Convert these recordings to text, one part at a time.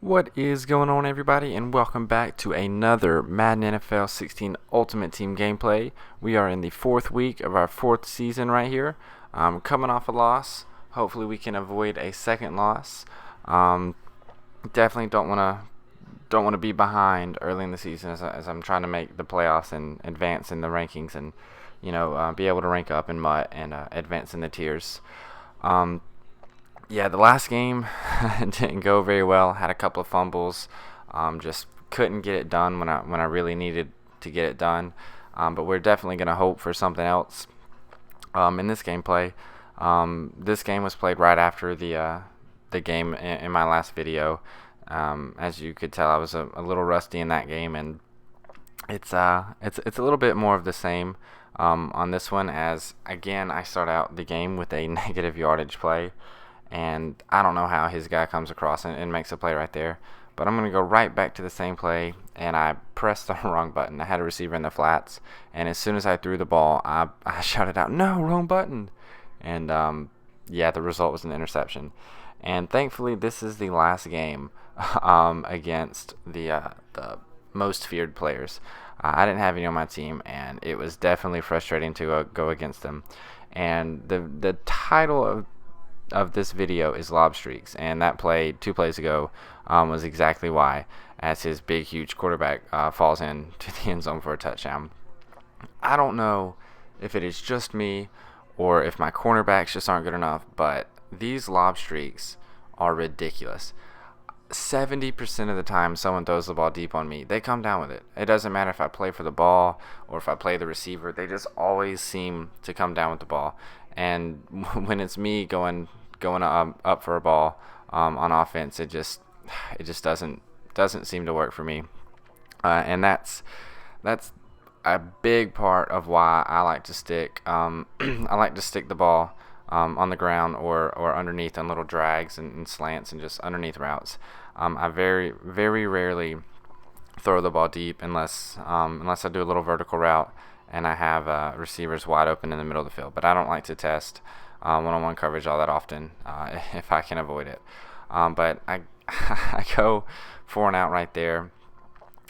What is going on, everybody, and welcome back to another Madden NFL 16 Ultimate Team gameplay. We are in the fourth week of our fourth season right here. Coming off a loss. Hopefully we can avoid a second loss. Definitely don't want to be behind early in the season as I'm trying to make the playoffs and advance in the rankings and be able to rank up in MUT and advance in the tiers. Yeah, the last game didn't go very well. Had a couple of fumbles. Just couldn't get it done when I really needed to get it done. But we're definitely going to hope for something else in this gameplay. This game was played right after the game in my last video. As you could tell, I was a little rusty in that game, and it's a little bit more of the same on this one. As again, I start out the game with a negative yardage play. And I don't know how his guy comes across and makes a play right there. But I'm going to go right back to the same play, and I pressed the wrong button. I had a receiver in the flats, and as soon as I threw the ball, I shouted out, "No, wrong button!" And yeah, the result was an interception. And thankfully, this is the last game against the most feared players. I didn't have any on my team, and it was definitely frustrating to go against them. And the title of this video is Lob Streaks, and that play 2 plays ago was exactly why, as his big huge quarterback falls into the end zone for a touchdown. I don't know if it is just me or if my cornerbacks just aren't good enough, but these lob streaks are ridiculous. 70% of the time someone throws the ball deep on me, they come down with it. It doesn't matter if I play for the ball or if I play the receiver, they just always seem to come down with the ball. And when it's me going up for a ball on offense, it just doesn't seem to work for me. And that's a big part of why I like to stick I like to stick the ball on the ground or underneath on little drags and slants and just underneath routes. I very rarely throw the ball deep unless I do a little vertical route and I have receivers wide open in the middle of the field. But I don't like to test one-on-one coverage all that often if I can avoid it. But I I go for an out right there,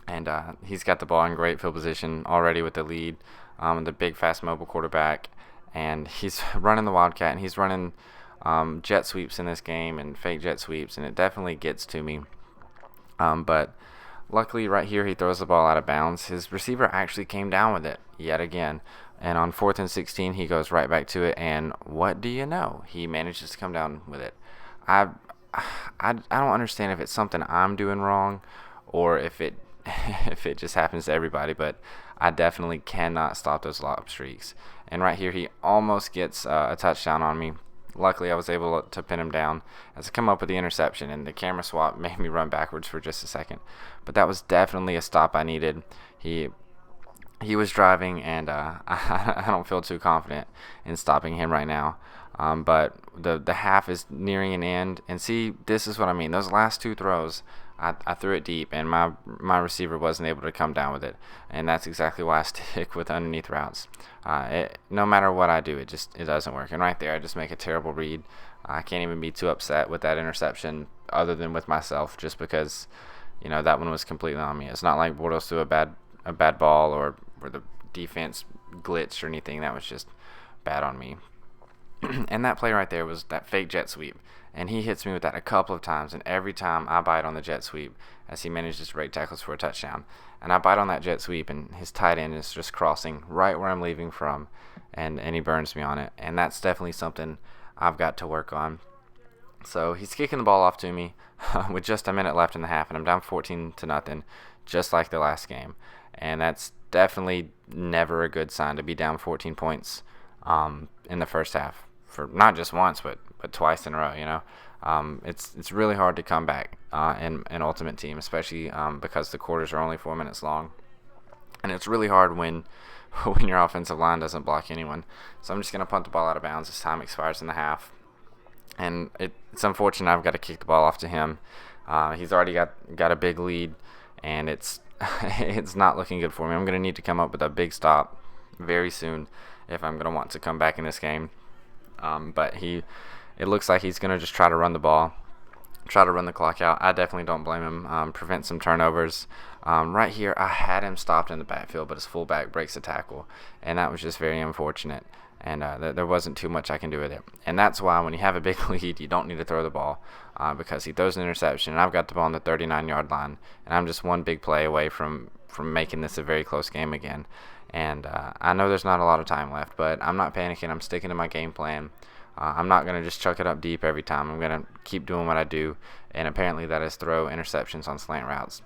and he's got the ball in great field position already with the lead, the big fast mobile quarterback, and he's running the Wildcat, and he's running jet sweeps in this game and fake jet sweeps, and it definitely gets to me. But luckily right here he throws the ball out of bounds. His receiver actually came down with it yet again. And on 4th and 16, he goes right back to it, and what do you know? He manages to come down with it. I don't understand if it's something I'm doing wrong or if it if it just happens to everybody, but I definitely cannot stop those lob streaks. And right here, he almost gets a touchdown on me. Luckily, I was able to pin him down as I come up with the interception, and the camera swap made me run backwards for just a second. But that was definitely a stop I needed. He was driving, and I don't feel too confident in stopping him right now. But the half is nearing an end, and see, this is what I mean. Those last 2 throws, I threw it deep, and my receiver wasn't able to come down with it, and that's exactly why I stick with underneath routes. No matter what I do, it doesn't work. And right there, I just make a terrible read. I can't even be too upset with that interception, other than with myself, just because that one was completely on me. It's not like Bortles threw a bad ball or the defense glitched or anything. That was just bad on me. And that play right there was that fake jet sweep, and he hits me with that a couple of times, and every time I bite on the jet sweep as he manages to break tackles for a touchdown. And I bite on that jet sweep, and his tight end is just crossing right where I'm leaving from, and he burns me on it. And that's definitely something I've got to work on. So he's kicking the ball off to me with just a minute left in the half, and I'm down 14-0, just like the last game. And that's definitely never a good sign to be down 14 points in the first half, for not just once but twice in a row. It's really hard to come back in Ultimate Team, especially because the quarters are only 4 minutes long, and it's really hard when your offensive line doesn't block anyone. So I'm just gonna punt the ball out of bounds as time expires in the half, and it's unfortunate I've got to kick the ball off to him. He's already got a big lead, and it's not looking good for me. I'm going to need to come up with a big stop very soon if I'm going to want to come back in this game. But it looks like he's going to just try to run the ball. try to run the clock out. I definitely don't blame him. Prevent some turnovers. Right here, I had him stopped in the backfield, but his fullback breaks the tackle, and that was just very unfortunate. And there wasn't too much I can do with it. And that's why when you have a big lead, you don't need to throw the ball, because he throws an interception, and I've got the ball on the 39-yard line, and I'm just one big play away from making this a very close game again. And I know there's not a lot of time left, but I'm not panicking. I'm sticking to my game plan. I'm not going to just chuck it up deep every time. I'm going to keep doing what I do, and apparently that is throw interceptions on slant routes.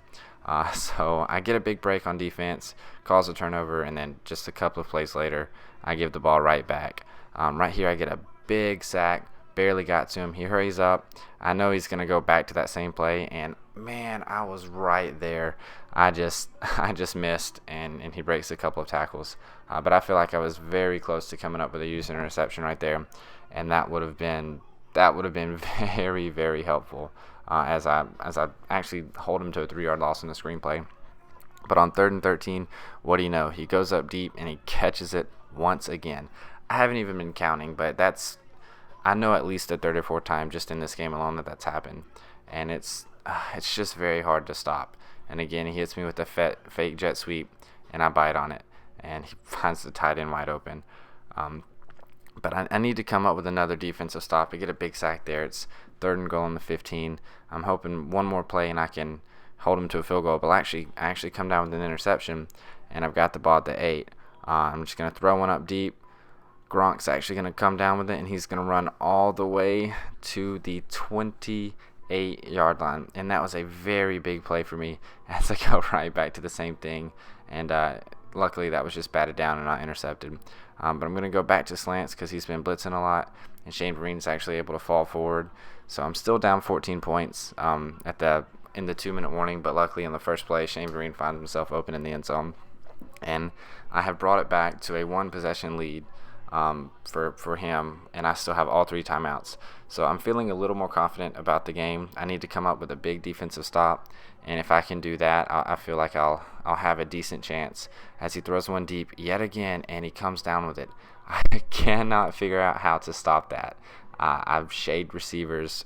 So I get a big break on defense, cause a turnover, and then just a couple of plays later, I give the ball right back. Right here, I get a big sack, barely got to him. He hurries up. I know he's going to go back to that same play, and man, I was right there. I just missed, and he breaks a couple of tackles. But I feel like I was very close to coming up with a user interception right there, and that would have been very, very helpful, as I actually hold him to a 3-yard loss in the screenplay. But on 3rd and 13, what do you know? He goes up deep and he catches it once again. I haven't even been counting, but I know at least a third or fourth time just in this game alone that's happened, and it's just very hard to stop. And again, he hits me with the fake jet sweep, and I bite on it, and he finds the tight end wide open. But I need to come up with another defensive stop to get a big sack there. It's 3rd and goal on the 15. I'm hoping one more play and I can hold him to a field goal. But I actually come down with an interception, and I've got the ball at the 8. I'm just going to throw one up deep. Gronk's actually going to come down with it, and he's going to run all the way to the 28-yard line. And that was a very big play for me as I go right back to the same thing. And luckily that was just batted down and not intercepted. But I'm going to go back to slants because he's been blitzing a lot, and Shane Vereen's actually able to fall forward. So I'm still down 14 points in the 2-minute warning, but luckily in the first play, Shane Vereen finds himself open in the end zone. And I have brought it back to a 1-possession lead for him, and I still have all 3 timeouts. So I'm feeling a little more confident about the game. I need to come up with a big defensive stop, and if I can do that, I feel like I'll have a decent chance. As he throws one deep yet again, and he comes down with it. I cannot figure out how to stop that. I've shade defenders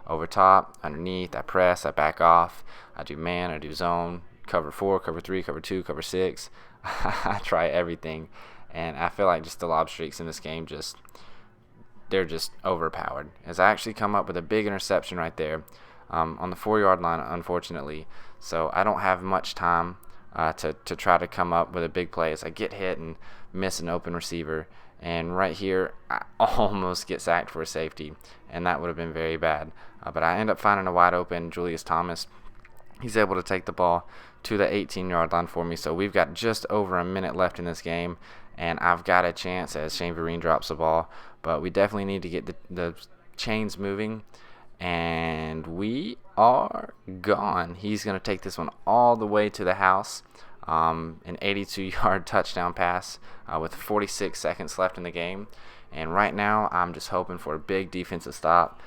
over top, underneath. I press, I back off. I do man, I do zone, cover 4, cover 3, cover 2, cover 6. I try everything, and I feel like just the lob streaks in this game they're just overpowered. As I actually come up with a big interception right there on the 4-yard line, unfortunately. So I don't have much time to try to come up with a big play as I get hit and miss an open receiver. And right here, I almost get sacked for a safety, and that would have been very bad. But I end up finding a wide open Julius Thomas. He's able to take the ball to the 18-yard line for me. So we've got just over a minute left in this game, and I've got a chance as Shane Vereen drops the ball. But we definitely need to get the chains moving, and we are gone. He's going to take this one all the way to the house. An 82-yard touchdown pass with 46 seconds left in the game. And right now, I'm just hoping for a big defensive stop,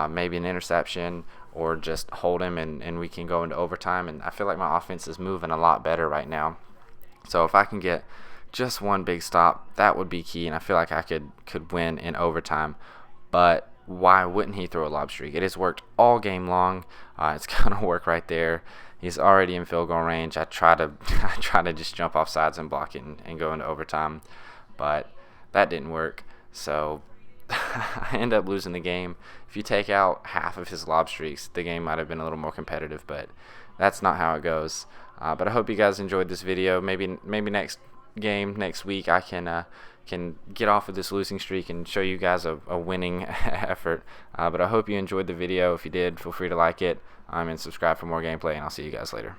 maybe an interception, or just hold him and we can go into overtime. And I feel like my offense is moving a lot better right now. So if I can get just one big stop, that would be key, and I feel like I could win in overtime. But why wouldn't he throw a lob streak? It has worked all game long. It's going to work right there. He's already in field goal range. I try to just jump off sides and block it and go into overtime, but that didn't work. So I end up losing the game. If you take out half of his lob streaks, the game might have been a little more competitive, but that's not how it goes. But I hope you guys enjoyed this video. Maybe next week I can get off of this losing streak and show you guys a winning effort. But I hope you enjoyed the video. If you did, feel free to like it and subscribe for more gameplay, and I'll see you guys later.